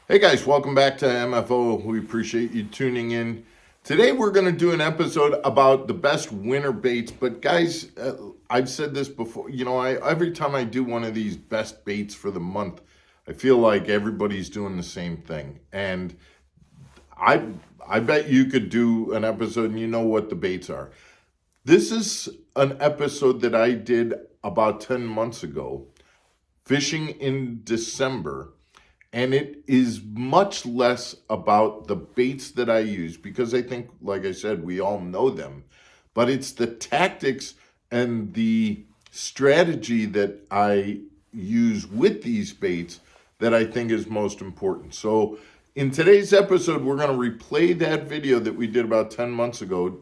Hey guys, welcome back to MFO. We appreciate you tuning in. Today we're going to do an episode about the best winter baits. But guys, I've said this before. Every time I do one of these best baits for the month, I feel like everybody's doing the same thing. And I I bet you could do an episode and you know what the baits are. This is an episode that I did about 10 months ago, fishing in December. And it is much less about the baits that I use because I think, like I said, we all know them. But it's the tactics and the strategy that I use with these baits that I think is most important. So, in today's episode, we're going to replay that video that we did about 10 months ago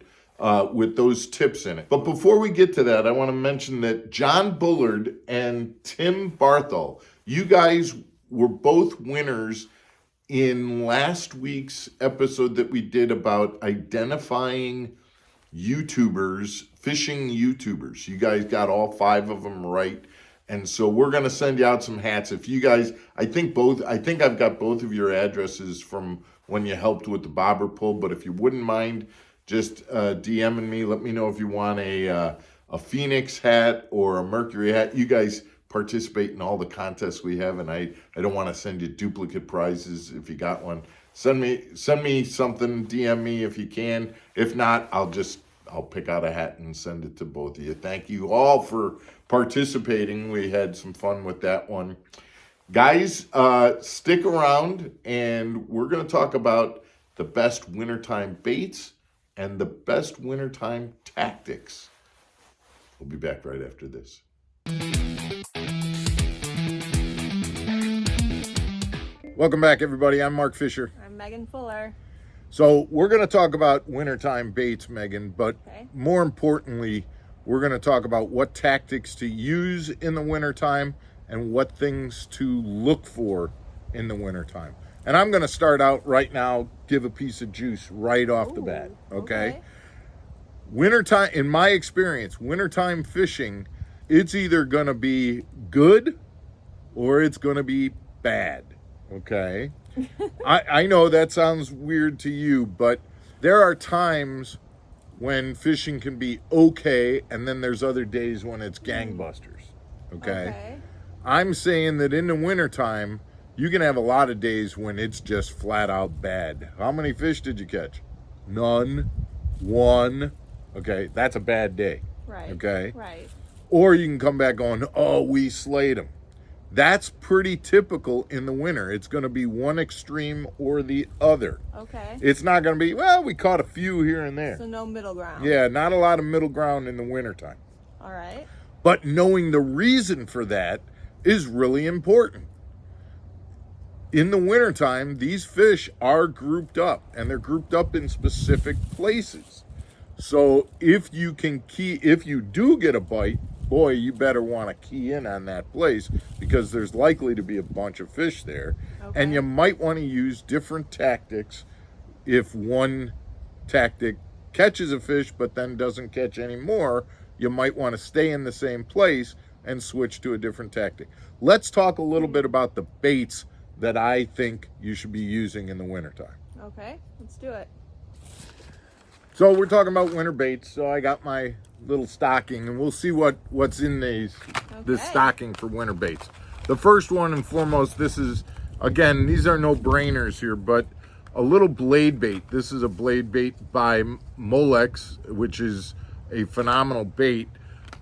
with those tips in it. But before we get to that, I want to mention that John Bullard and Tim Barthel, you guys were both winners in last week's episode that we did about identifying YouTubers, fishing YouTubers. You guys got all 5 of them right. And so we're going to send you out some hats. If you guys, I think I've got both of your addresses from when you helped with the bobber pull. But if you wouldn't mind just DMing me, let me know if you want a Phoenix hat or a Mercury hat. You guys participate in all the contests we have, and I don't want to send you duplicate prizes. If you got one, send me something, DM me if you can. If not, I'll pick out a hat and send it to both of you. Thank you all for participating. We had some fun with that one. Guys, stick around, and we're going to talk about the best wintertime baits and the best wintertime tactics. We'll be back right after this. Welcome back, everybody. I'm Mark Fisher. I'm Megan Fuller. So we're going to talk about wintertime baits, Megan, but more importantly, we're going to talk about what tactics to use in the wintertime and what things to look for in the wintertime. And I'm going to start out right now, give a piece of juice right off the bat, okay? Wintertime, in my experience, wintertime fishing, it's either going to be good or it's going to be bad. Okay. I know that sounds weird to you, but there are times when fishing can be okay, and then there's other days when it's gangbusters. Okay. I'm saying that in the wintertime, you can have a lot of days when it's just flat out bad. How many fish did you catch? None. One. Okay. That's a bad day. Right. Okay. Right. Or you can come back going, oh, we slayed them. That's pretty typical in the winter. It's going to be one extreme or the other. Okay. It's not going to be, well, we caught a few here and there. So no middle ground. Yeah, not a lot of middle ground in the wintertime. All right. But knowing the reason for that is really important. In the wintertime, these fish are grouped up, and they're grouped up in specific places. So if you do get a bite, boy, you better want to key in on that place because there's likely to be a bunch of fish there. Okay. And you might want to use different tactics if one tactic catches a fish but then doesn't catch any more. You might want to stay in the same place and switch to a different tactic. Let's talk a little bit about the baits that I think you should be using in the wintertime. Okay, let's do it. So we're talking about winter baits. So I got my little stocking, and we'll see what's in this stocking for winter baits. The first one and foremost, this is, again, these are no brainers here, but a little blade bait. This is a blade bait by Molex, which is a phenomenal bait.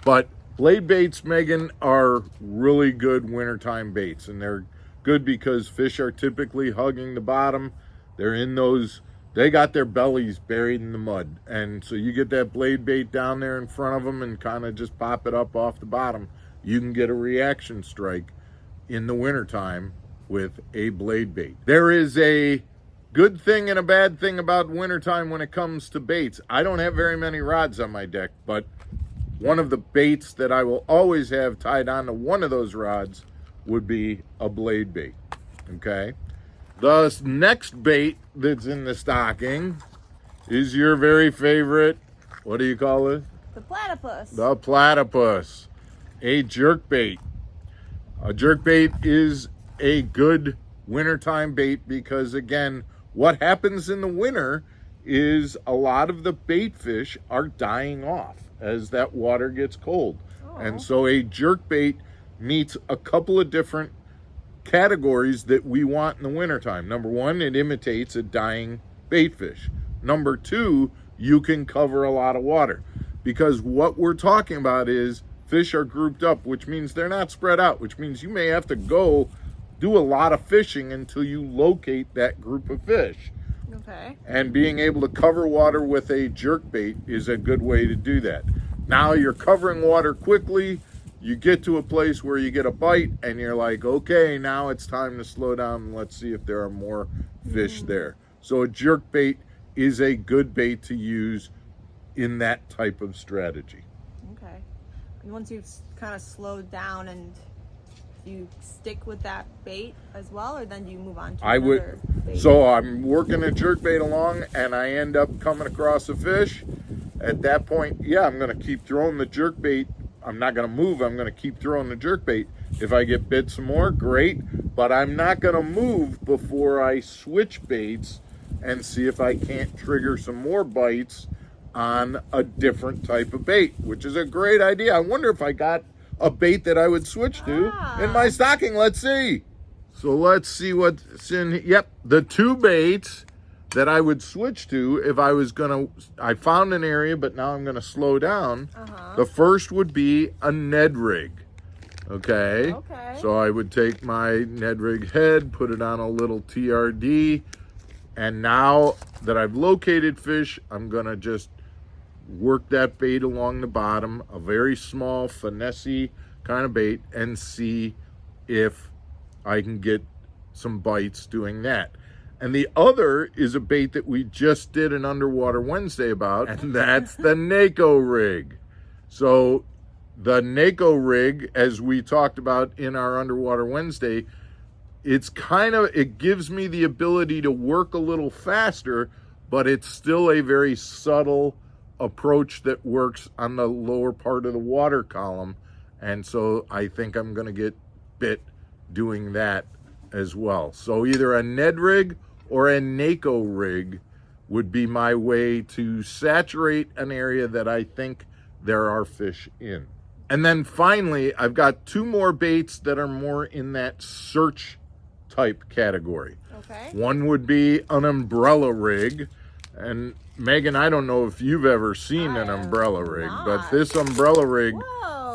But blade baits, Megan, are really good wintertime baits, and they're good because fish are typically hugging the bottom. They're in those, they got their bellies buried in the mud. And so you get that blade bait down there in front of them and kind of just pop it up off the bottom. You can get a reaction strike in the wintertime with a blade bait. There is a good thing and a bad thing about wintertime when it comes to baits. I don't have very many rods on my deck, but one of the baits that I will always have tied onto one of those rods would be a blade bait. Okay. The next bait that's in the stocking is your very favorite, what do you call it? The platypus. The platypus. A jerk bait. A jerk bait is a good wintertime bait because, again, what happens in the winter is a lot of the bait fish are dying off as that water gets cold. And so a jerk bait meets a couple of different categories that we want in the wintertime. Number one, it imitates a dying bait fish. Number two, you can cover a lot of water, because what we're talking about is fish are grouped up, which means they're not spread out, which means you may have to go do a lot of fishing until you locate that group of fish. Okay. And being able to cover water with a jerk bait is a good way to do that. Now you're covering water quickly, you get to a place where you get a bite and you're like, okay, now it's time to slow down and let's see if there are more fish there. So a jerk bait is a good bait to use in that type of strategy. Okay. And once you've kind of slowed down, and you stick with that bait as well, or then you move on to another bait? So I'm working a jerk bait along and I end up coming across a fish. At that point, yeah, I'm going to keep throwing the jerk bait. I'm not going to move. I'm going to keep throwing the jerk bait. If I get bit some more, great. But I'm not going to move before I switch baits and see if I can't trigger some more bites on a different type of bait, which is a great idea. I wonder if I got a bait that I would switch to in my stocking. Let's see. So let's see what's in. Yep, the two baits that I would switch to if I was gonna, I found an area, but now I'm gonna slow down. The first would be a Ned rig. Okay. So I would take my Ned rig head, put it on a little TRD, and now that I've located fish, I'm gonna just work that bait along the bottom, a very small finesse kind of bait, and see if I can get some bites doing that. And the other is a bait that we just did an Underwater Wednesday about, and that's the NACO rig. So the NACO rig, as we talked about in our Underwater Wednesday, it gives me the ability to work a little faster, but it's still a very subtle approach that works on the lower part of the water column. And so I think I'm going to get bit doing that as well. So either a Ned rig or a NACO rig would be my way to saturate an area that I think there are fish in. And then finally, I've got two more baits that are more in that search type category. Okay. One would be an umbrella rig. And Megan, I don't know if you've ever seen an umbrella rig, but this umbrella rig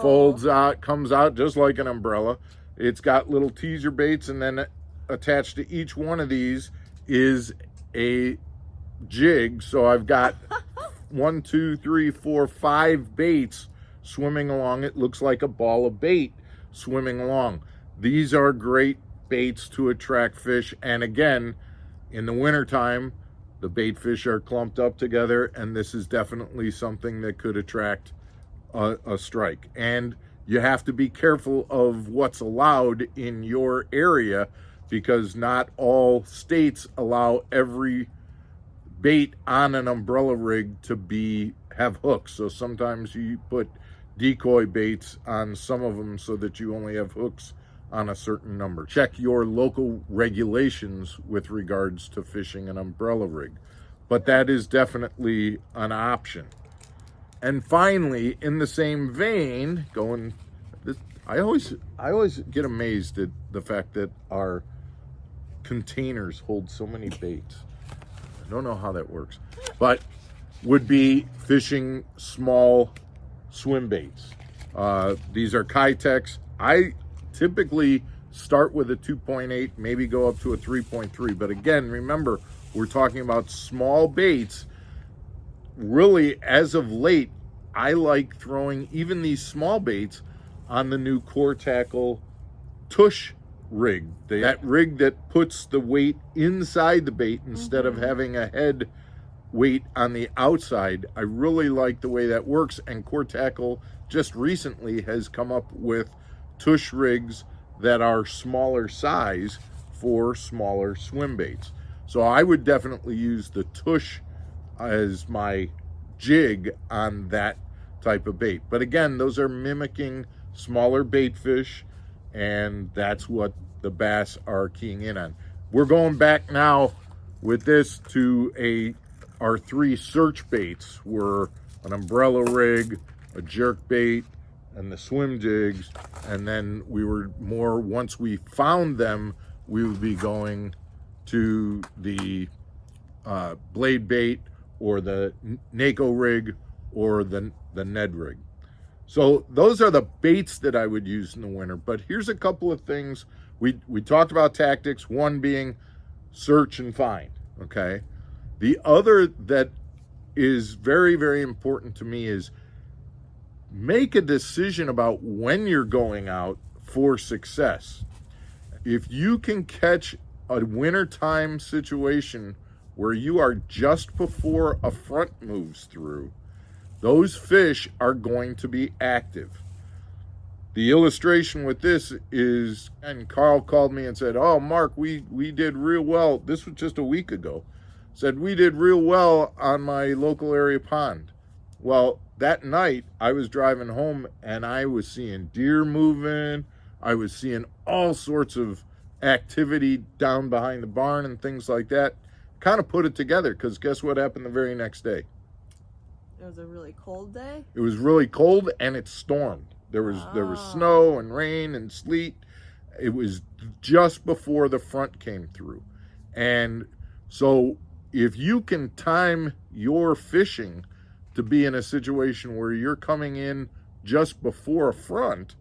folds out, comes out just like an umbrella. It's got little teaser baits, and then attached to each one of these is a jig. So I've got 1, 2, 3, 4, 5 baits swimming along. It looks like a ball of bait swimming along. These are great baits to attract fish. And again, in the wintertime, the bait fish are clumped up together, and this is definitely something that could attract a strike. And you have to be careful of what's allowed in your area, because not all states allow every bait on an umbrella rig to have hooks. So sometimes you put decoy baits on some of them so that you only have hooks on a certain number. Check your local regulations with regards to fishing an umbrella rig, but that is definitely an option. And finally, in the same vein, I always get amazed at the fact that our containers hold so many baits. I don't know how that works, but would be fishing small swim baits. These are Kitex. I typically start with a 2.8, maybe go up to a 3.3. But again, remember, we're talking about small baits. Really, as of late, I like throwing even these small baits on the new Core Tackle tush rig. That rig that puts the weight inside the bait instead of having a head weight on the outside. I really like the way that works, and Core Tackle just recently has come up with tush rigs that are smaller size for smaller swim baits. So I would definitely use the tush as my jig on that type of bait. But again, those are mimicking smaller bait fish, and that's what the bass are keying in on. We're going back now with this to our 3 search baits were an umbrella rig, a jerk bait, and the swim jigs. And then we were more, once we found them, we would be going to the blade bait or the NACO rig or the Ned rig. So those are the baits that I would use in the winter. But here's a couple of things. We talked about tactics, one being search and find, okay? The other that is very, very important to me is make a decision about when you're going out for success. If you can catch a wintertime situation where you are just before a front moves through, those fish are going to be active. The illustration with this is, and Carl called me and said, "Oh, Mark, we did real well." This was just a week ago. Said, "We did real well on my local area pond." Well, that night I was driving home and I was seeing deer moving. I was seeing all sorts of activity down behind the barn and things like that. Kind of put it together, because guess what happened the very next day? It was a really cold day? It was really cold and it stormed. There was snow and rain and sleet. It was just before the front came through. And so if you can time your fishing to be in a situation where you're coming in just before a front,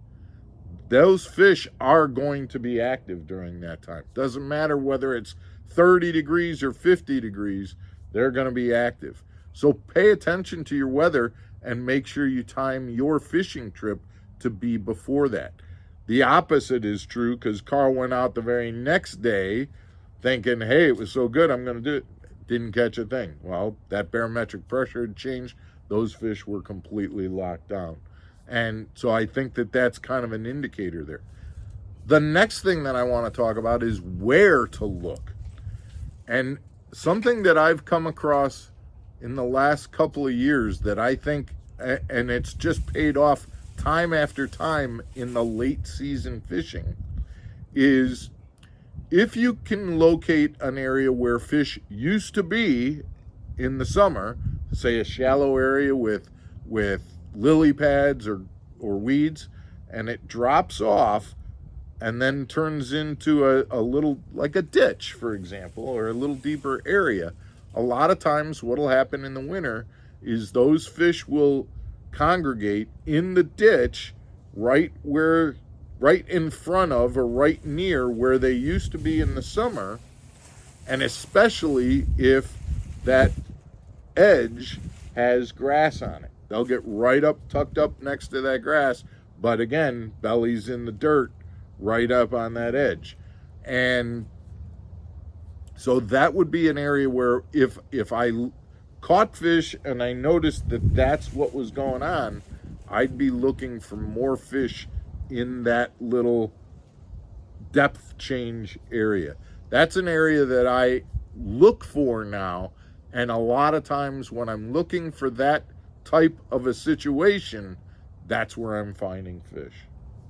those fish are going to be active during that time. Doesn't matter whether it's 30 degrees or 50 degrees, they're going to be active. So pay attention to your weather and make sure you time your fishing trip to be before that. The opposite is true, because Carl went out the very next day thinking, hey, it was so good, I'm going to do it. Didn't catch a thing. Well, that barometric pressure had changed. Those fish were completely locked down. And so I think that that's kind of an indicator there. The next thing that I want to talk about is where to look. And something that I've come across in the last couple of years that I think, and it's just paid off time after time in the late season fishing, is if you can locate an area where fish used to be in the summer, say a shallow area with lily pads or weeds, and it drops off and then turns into a little, like a ditch, for example, or a little deeper area. A lot of times what'll happen in the winter is those fish will congregate in the ditch right in front of or right near where they used to be in the summer, and especially if that edge has grass on it. They'll get right up, tucked up next to that grass, but again, belly's in the dirt right up on that edge. And so that would be an area where if I caught fish and I noticed that that's what was going on, I'd be looking for more fish in that little depth change area. That's an area that I look for now, and a lot of times when I'm looking for that type of a situation, that's where I'm finding fish.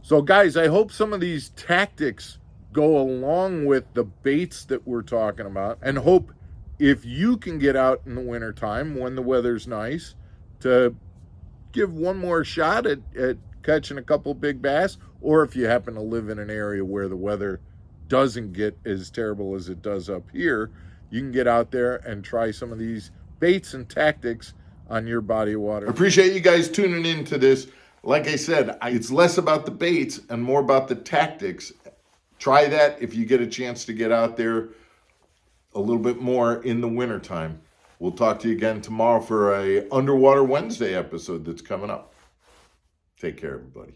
So guys, I hope some of these tactics go along with the baits that we're talking about, and hope if you can get out in the wintertime when the weather's nice to give one more shot at catching a couple big bass, or if you happen to live in an area where the weather doesn't get as terrible as it does up here, you can get out there and try some of these baits and tactics on your body of water. Appreciate you guys tuning in to this. Like I said, it's less about the baits and more about the tactics. Try that if you get a chance to get out there a little bit more in the wintertime. We'll talk to you again tomorrow for a Underwater Wednesday episode that's coming up. Take care, everybody.